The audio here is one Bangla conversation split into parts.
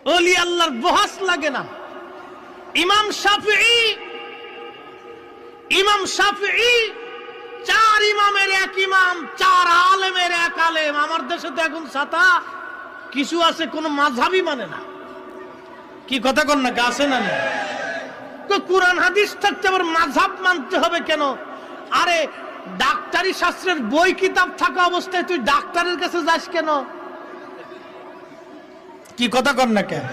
ওলি আল্লাহর বহস লাগে না। ইমাম শাফিঈ চার ইমামের এক ইমাম, চার আলেমের এক আলেম। আমার দেশে তো এখন ছাতা কিছু আছে কোন মাযহাবই মানে না। কি কথা কন না, আছে না? তো কোরআন হাদিস থাকতে আবার মাযহাব মানতে হবে কেন? আরে ডাক্তারি শাস্ত্রের বই কিতাব থাকা অবস্থায় তুই ডাক্তারের কাছে যাস কেন? কি কথা কন না কেন?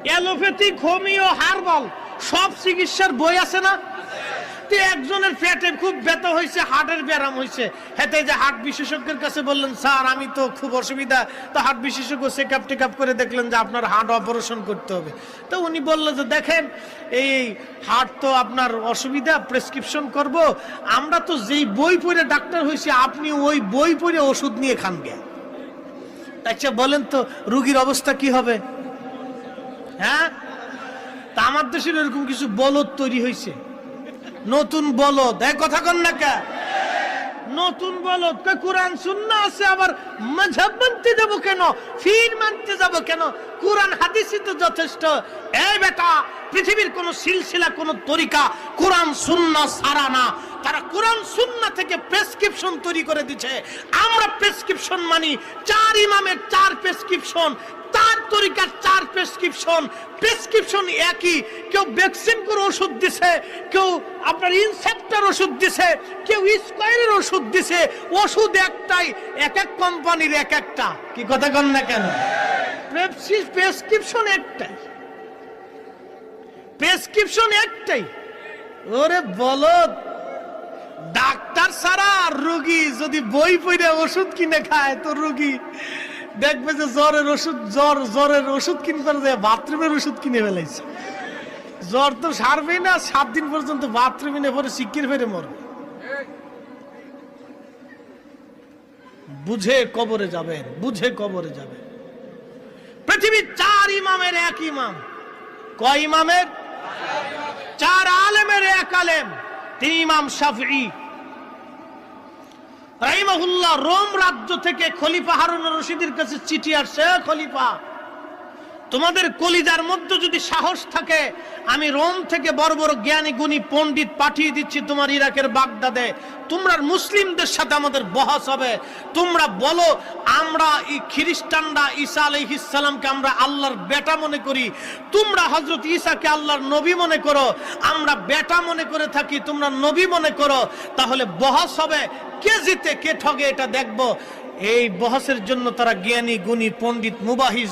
অ্যালোপ্যাথিক, হোমিও, হার্বাল সব চিকিৎসার বই আছে না? একজনের পেটে খুব ব্যথা হয়েছে, হার্টের ব্যারাম হয়েছে, হেতে যে হার্ট বিশেষজ্ঞের কাছে বললেন, স্যার আমি তো খুব অসুবিধা। তো হার্ট বিশেষজ্ঞ চেকআপ টেকআপ করে দেখলেন যে আপনার হার্ট অপারেশন করতে হবে। তো উনি বললেন যে দেখেন এই হার্ট তো আপনার অসুবিধা, প্রেসক্রিপশন করব। আমরা তো যেই বই পড়ে ডাক্তার হয়েছি, আপনি ওই বই পড়ে ওষুধ নিয়ে খান গে। আচ্ছা বলেন তো রোগীর অবস্থা কি হবে? হ্যাঁ, তা আমার দেশের এরকম কিছু বলদ তৈরি হয়েছে, নতুন বলদ। কথা কন না কে? নতুন বলদ। কোরআন সুন্নাহ আছে, আবার মাযহাব মানতে যাব কেন? ফির মানতে যাব কেন? কোরআন হাদিসই তো যথেষ্ট। এই বেটা, পৃথিবীর কোন সিলসিলা, কোন তরিকা কোরআন সুন্নাহ ছাড়া না। তারা কোরআন সুন্নাহ থেকে প্রেসক্রিপশন তৈরি করে দিচ্ছে। আমরা প্রেসক্রিপশন মানি, চার ইমামের চার প্রেসক্রিপশন, তার তরিকার চার প্রেসক্রিপশন। প্রেসক্রিপশন একই। কেউ ভ্যাকসিন করে ওষুধ দিছে, কেউ আপনার ইনসেপ্টার ওষুধ দিছে, কেউ স্কয়ারের ওষুধ দিছে। ওষুধ একটাই, এক এক কোম্পানির এক একটা। কি কথা কন না কেন? প্রেসক্রিপশন একটাই, প্রেসক্রিপশন একটাই। ওরে বলদ, ডাক্তার ছাড়া রোগী যদি বই পড়ে ওষুধ কিনে খায়, তো রোগী দেখবে যে জ্বরের ওষুধ কিনবার যায় বাথরুমের ওষুধ কিনে ফেলাইছে। জ্বর তো সারবেই না, 7 দিন পর্যন্ত বাথরুমে নিয়ে পরে শিকির ফেরে মরবে। বুঝে কবরে যাবেন, বুঝে কবরে যাবেন। পৃথিবীর চার ইমামের এক ইমাম। কয় ইমামের? চার আলেমের এক আলেম। তিনি ইমাম শাফিঈ রাহিমাহুল্লাহ। রোম রাজ্য থেকে খলিফা হারুন রশিদের কাছে চিঠি আসছে, খলিফা তোমাদের কলিজার মধ্যে যদি সাহস থাকে, আমি রোম থেকে বড় বড় জ্ঞানী গুণী পণ্ডিত পাঠিয়ে দিচ্ছি তোমার ইরাকের বাগদাদে। তোমরা মুসলিমদের সাথে আমাদের বহস হবে। তোমরা বলো আমরা খ্রিস্টানরা ঈসা আলাইহিস সালামকে আমরা আল্লাহর বেটা মনে করি, তোমরা হযরত ঈসাকে আল্লাহর নবী মনে করো। আমরা বেটা মনে করে থাকি, তোমরা নবী মনে করো। তাহলে বহস হবে, কে জিতে কে ঠগে এটা দেখবো। এই বহসের জন্য তারা জ্ঞানী গুণী পণ্ডিত মুবাহিজ